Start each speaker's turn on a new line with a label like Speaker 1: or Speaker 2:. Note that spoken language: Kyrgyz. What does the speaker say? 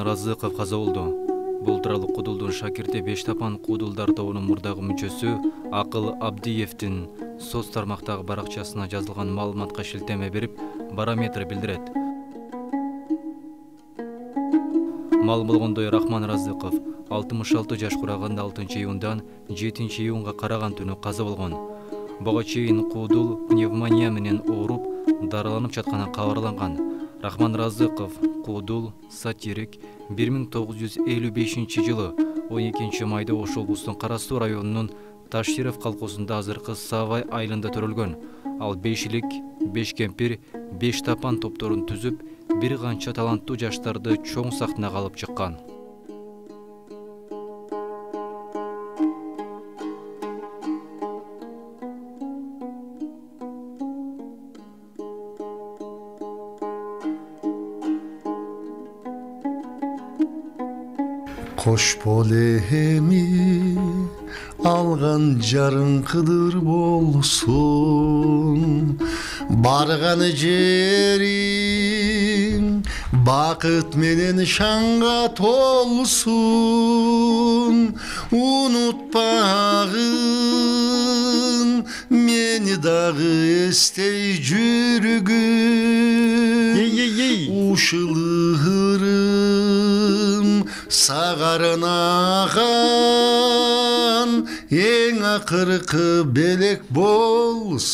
Speaker 1: Рахман Разыков каза болду. Бул тууралуу Кудулдун шакирти Бештапан Кудулдар тобунун мурдагы мүчөсү Акыл Абдиевдин соц тармактагы баракчасына жазылган маалыматка шилтеме берип, Барометр билдирет. Маалым болгондой, Рахман Разыков 66 жаш кураганда 6-июндан 7-июнга караган түнү каза болгон. Буга чейин Кудул пневмония менен ооруп, дарыланып жатканы кабарланган. Рахман Разыков Кудул сатирик 1955 12 майда Ош облусунун Кара-Суу районунун Таширов калкоосунда азыркы Савай айылында төрөлгөн. Ал 5 илик, 5 кемпир, 5 тапан топторун түзүп, бир канча таланттуу жаштарды чоң сахнага алып чыккан.
Speaker 2: Koş polemi algan jarın kıdır bolsun, bargan jerin bakıt menen şanga tolsun. Unutpagın meni dağı estey jürgün, uşılırım sağarın ağan, en akırkı belek bolsun.